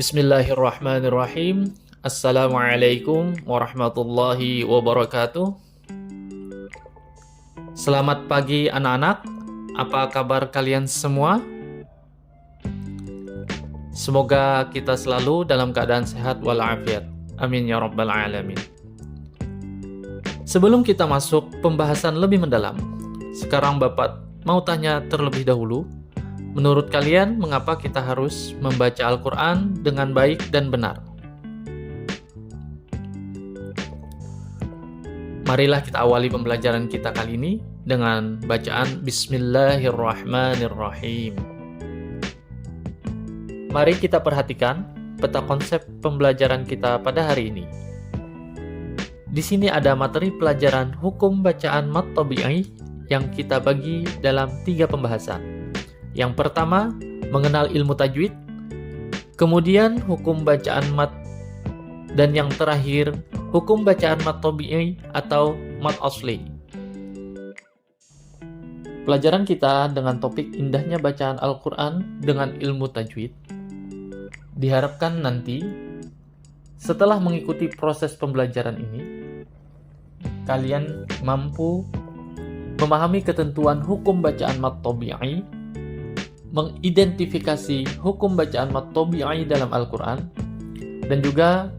Bismillahirrahmanirrahim. Assalamualaikum warahmatullahi wabarakatuh. Selamat pagi anak-anak. Apa kabar kalian semua? Semoga kita selalu dalam keadaan sehat walafiat. Amin ya rabbal alamin. Sebelum kita masuk pembahasan lebih mendalam, sekarang Bapak mau tanya terlebih dahulu. Menurut kalian, mengapa kita harus membaca Al-Quran dengan baik dan benar? Marilah kita awali pembelajaran kita kali ini dengan bacaan Bismillahirrahmanirrahim. Mari kita perhatikan peta konsep pembelajaran kita pada hari ini. Di sini ada materi pelajaran hukum bacaan mat tabi'i yang kita bagi dalam 3 pembahasan. Yang pertama, mengenal ilmu tajwid, kemudian hukum bacaan mat, dan yang terakhir, hukum bacaan mat tabi'i atau mat asli. Pelajaran kita dengan topik indahnya bacaan Al-Quran dengan ilmu tajwid diharapkan nanti setelah mengikuti proses pembelajaran ini, kalian mampu memahami ketentuan hukum bacaan mat tabi'i, mengidentifikasi hukum bacaan mat tabi'i dalam Al-Quran, dan juga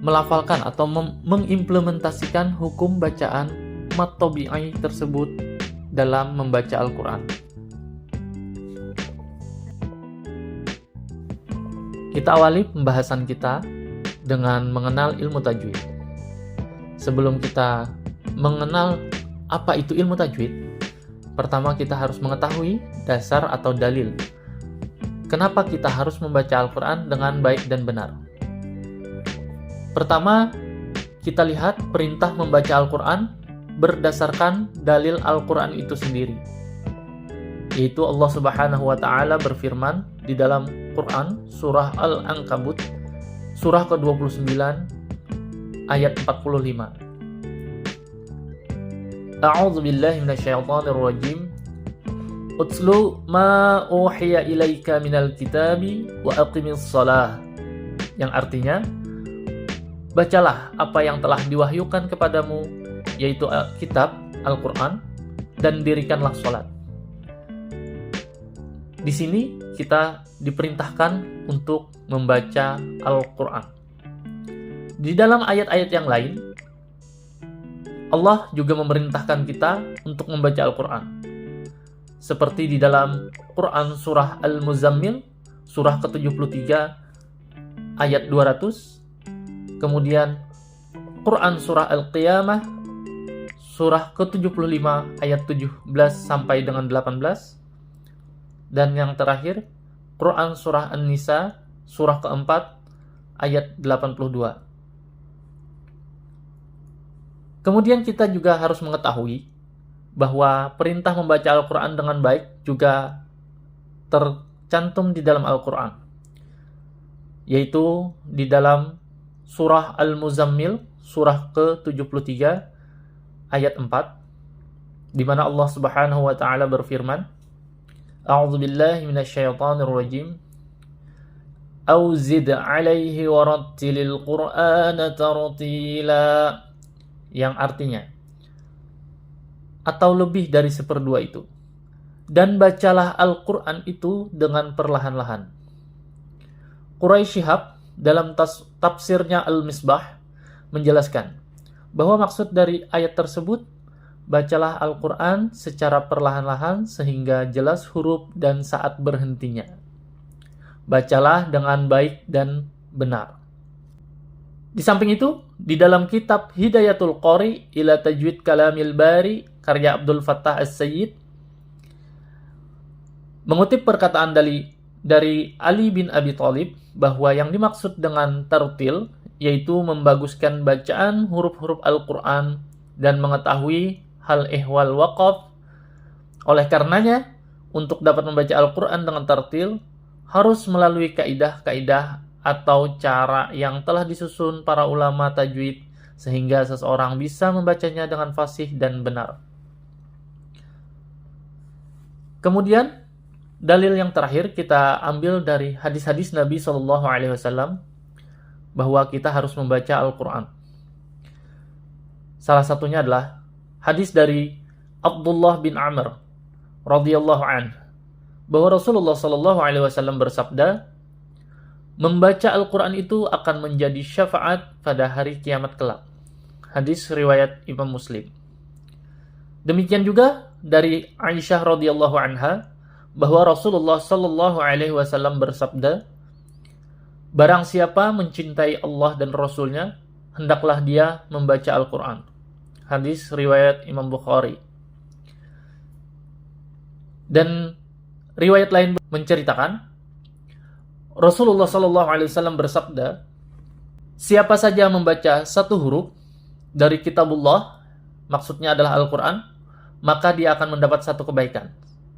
melafalkan atau mengimplementasikan hukum bacaan mat tabi'i tersebut dalam membaca Al-Quran. Kita awali pembahasan kita dengan mengenal ilmu tajwid. Sebelum kita mengenal apa itu ilmu tajwid, pertama kita harus mengetahui dasar atau dalil. Kenapa kita harus membaca Al-Quran dengan baik dan benar? Pertama, kita lihat perintah membaca Al-Quran berdasarkan dalil Al-Quran itu sendiri. Yaitu Allah Subhanahu wa Ta'ala berfirman di dalam Quran surah Al-Ankabut surah ke-29 ayat 45. A'udzu billahi minasyaitonir rajim. Utlu ma uhiya ilaika minal kitabi wa aqimis shalah. Yang artinya, bacalah apa yang telah diwahyukan kepadamu, yaitu kitab Al-Quran, dan dirikanlah sholat. Di sini kita diperintahkan untuk membaca Al-Quran. Di dalam ayat-ayat yang lain, Allah juga memerintahkan kita untuk membaca Al-Quran. Seperti di dalam Quran surah Al-Muzammil, surah ke-73 ayat 200. Kemudian Quran surah Al-Qiyamah, surah ke-75 ayat 17 sampai dengan 18. Dan yang terakhir, Quran surah An-Nisa, surah ke-4 ayat 82. Kemudian kita juga harus mengetahui bahwa perintah membaca Al-Quran dengan baik juga tercantum di dalam Al-Quran, yaitu di dalam surah Al-Muzammil, surah ke-73 ayat 4, di mana Allah Subhanahu wa Ta'ala berfirman, A'udzu billahi minasyaitonir rajim. Au zid 'alaihi warattilil Qur'ana tartila. Yang artinya, atau lebih dari 1/2 itu. Dan bacalah Al-Quran itu dengan perlahan-lahan. Quraisy Shihab dalam tafsirnya Al-Misbah menjelaskan bahwa maksud dari ayat tersebut, bacalah Al-Quran secara perlahan-lahan sehingga jelas huruf dan saat berhentinya. Bacalah dengan baik dan benar. Di samping itu, di dalam kitab Hidayatul Qari ila Tajwid Kalamil Bari karya Abdul Fattah As-Sayyid mengutip perkataan dari Ali bin Abi Thalib bahwa yang dimaksud dengan tartil yaitu membaguskan bacaan huruf-huruf Al-Quran dan mengetahui hal ihwal waqaf. Oleh karenanya, untuk dapat membaca Al-Quran dengan tartil harus melalui kaidah-kaidah atau cara yang telah disusun para ulama tajwid sehingga seseorang bisa membacanya dengan fasih dan benar. Kemudian dalil yang terakhir kita ambil dari hadis-hadis Nabi Shallallahu Alaihi Wasallam bahwa kita harus membaca Al-Quran. Salah satunya adalah hadis dari Abdullah bin Amr radhiyallahu anhu bahwa Rasulullah Shallallahu Alaihi Wasallam bersabda, membaca Al-Quran itu akan menjadi syafaat pada hari kiamat kelak. Hadis riwayat Imam Muslim. Demikian juga dari Aisyah radhiyallahu anha bahwa Rasulullah Shallallahu Alaihi Wasallam bersabda, barang siapa mencintai Allah dan Rasulnya, hendaklah dia membaca Al-Quran. Hadis riwayat Imam Bukhari. Dan riwayat lain menceritakan, Rasulullah Shallallahu Alaihi Wasallam bersabda, siapa saja membaca satu huruf dari kitabullah, maksudnya adalah Al-Quran, maka dia akan mendapat satu kebaikan.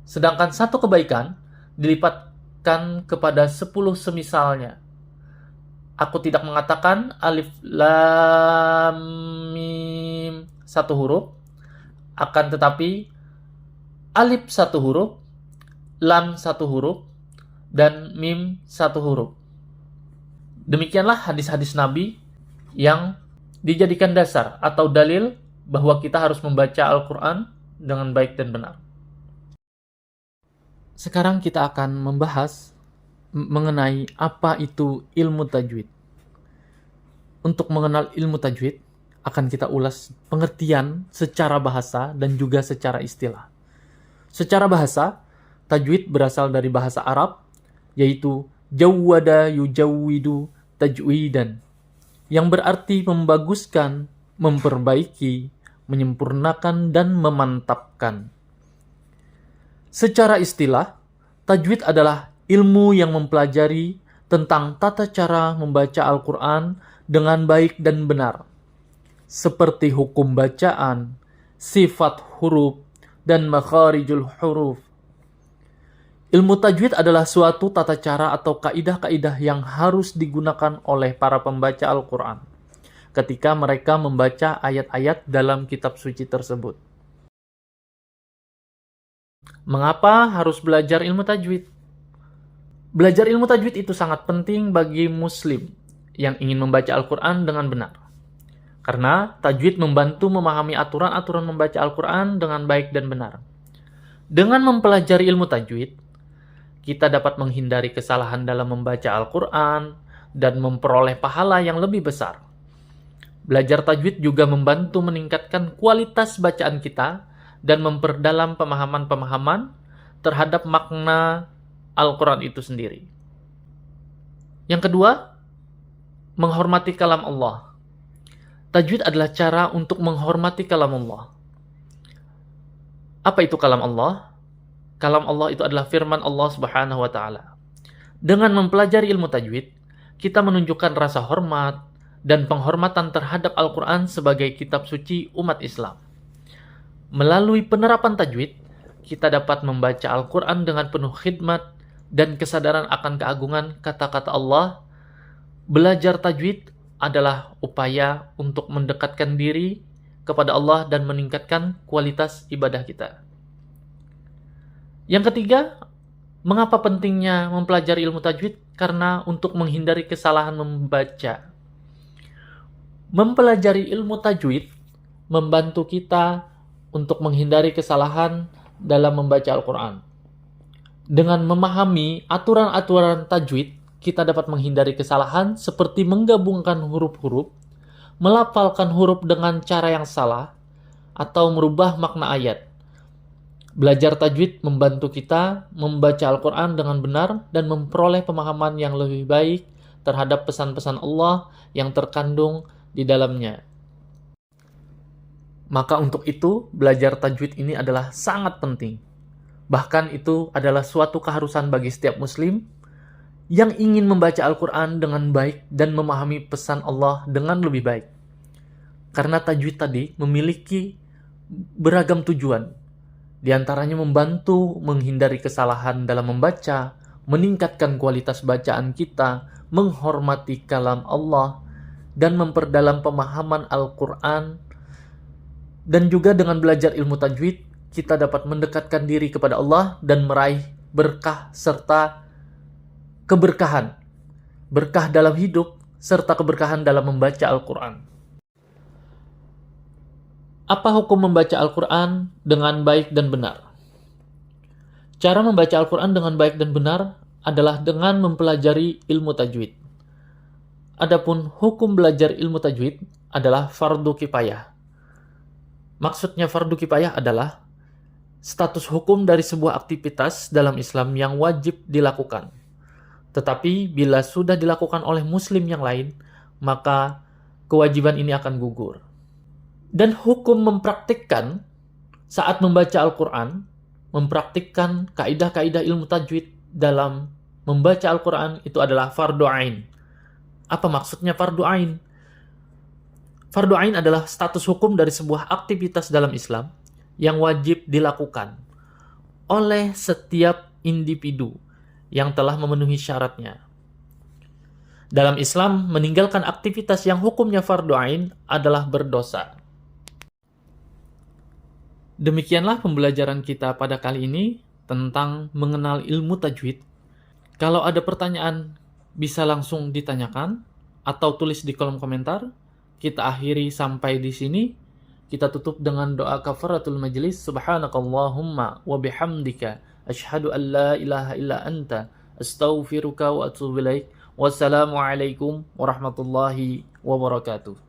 Sedangkan satu kebaikan dilipatkan kepada 10 semisalnya. Aku tidak mengatakan alif lam mim satu huruf, akan tetapi alif satu huruf, lam satu huruf, dan mim satu huruf. Demikianlah hadis-hadis Nabi yang dijadikan dasar atau dalil bahwa kita harus membaca Al-Quran dengan baik dan benar. Sekarang kita akan membahas mengenai apa itu ilmu tajwid. Untuk mengenal ilmu tajwid, akan kita ulas pengertian secara bahasa dan juga secara istilah. Secara bahasa, tajwid berasal dari bahasa Arab, yaitu jawwada yujawwidu tajwidan, yang berarti membaguskan, memperbaiki, menyempurnakan, dan memantapkan. Secara istilah, tajwid adalah ilmu yang mempelajari tentang tata cara membaca Al-Quran dengan baik dan benar, seperti hukum bacaan, sifat huruf, dan makharijul huruf. Ilmu tajwid adalah suatu tata cara atau kaidah-kaidah yang harus digunakan oleh para pembaca Al-Quran ketika mereka membaca ayat-ayat dalam kitab suci tersebut. Mengapa harus belajar ilmu tajwid? Belajar ilmu tajwid itu sangat penting bagi muslim yang ingin membaca Al-Quran dengan benar. Karena tajwid membantu memahami aturan-aturan membaca Al-Quran dengan baik dan benar. Dengan mempelajari ilmu tajwid, kita dapat menghindari kesalahan dalam membaca Al-Quran dan memperoleh pahala yang lebih besar. Belajar tajwid juga membantu meningkatkan kualitas bacaan kita dan memperdalam pemahaman-pemahaman terhadap makna Al-Quran itu sendiri. Yang kedua, menghormati kalam Allah. Tajwid adalah cara untuk menghormati kalam Allah. Apa itu kalam Allah? Kalam Allah itu adalah firman Allah Subhanahu wa Ta'ala. Dengan mempelajari ilmu tajwid, kita menunjukkan rasa hormat dan penghormatan terhadap Al-Quran sebagai kitab suci umat Islam. Melalui penerapan tajwid, kita dapat membaca Al-Quran dengan penuh khidmat dan kesadaran akan keagungan kata-kata Allah. Belajar tajwid adalah upaya untuk mendekatkan diri kepada Allah dan meningkatkan kualitas ibadah kita. Yang ketiga, mengapa pentingnya mempelajari ilmu tajwid? Karena untuk menghindari kesalahan membaca. Mempelajari ilmu tajwid membantu kita untuk menghindari kesalahan dalam membaca Al-Quran. Dengan memahami aturan-aturan tajwid, kita dapat menghindari kesalahan seperti menggabungkan huruf-huruf, melafalkan huruf dengan cara yang salah, atau merubah makna ayat. Belajar tajwid membantu kita membaca Al-Quran dengan benar dan memperoleh pemahaman yang lebih baik terhadap pesan-pesan Allah yang terkandung di dalamnya. Maka untuk itu, belajar tajwid ini adalah sangat penting. Bahkan itu adalah suatu keharusan bagi setiap muslim yang ingin membaca Al-Quran dengan baik dan memahami pesan Allah dengan lebih baik. Karena tajwid tadi memiliki beragam tujuan. Di antaranya membantu menghindari kesalahan dalam membaca, meningkatkan kualitas bacaan kita, menghormati kalam Allah, dan memperdalam pemahaman Al-Quran. Dan juga dengan belajar ilmu tajwid, kita dapat mendekatkan diri kepada Allah dan meraih berkah serta keberkahan. Berkah dalam hidup serta keberkahan dalam membaca Al-Quran. Apa hukum membaca Al-Quran dengan baik dan benar? Cara membaca Al-Quran dengan baik dan benar adalah dengan mempelajari ilmu tajwid. Adapun hukum belajar ilmu tajwid adalah fardu kifayah. Maksudnya fardu kifayah adalah status hukum dari sebuah aktivitas dalam Islam yang wajib dilakukan. Tetapi bila sudah dilakukan oleh muslim yang lain, maka kewajiban ini akan gugur. Dan hukum mempraktikkan saat membaca Al-Quran, mempraktikkan kaidah-kaidah ilmu tajwid dalam membaca Al-Quran itu adalah fardu ain. Apa maksudnya fardu ain? Fardu ain adalah status hukum dari sebuah aktivitas dalam Islam yang wajib dilakukan oleh setiap individu yang telah memenuhi syaratnya. Dalam Islam, meninggalkan aktivitas yang hukumnya fardu ain adalah berdosa. Demikianlah pembelajaran kita pada kali ini tentang mengenal ilmu tajwid. Kalau ada pertanyaan, bisa langsung ditanyakan atau tulis di kolom komentar. Kita akhiri sampai di sini. Kita tutup dengan doa kafaratul majlis. Subhanakallahumma wa bihamdika asyhadu an la ilaha illa anta astaghfiruka wa atubu ilaik. Wassalamualaikum warahmatullahi wabarakatuh.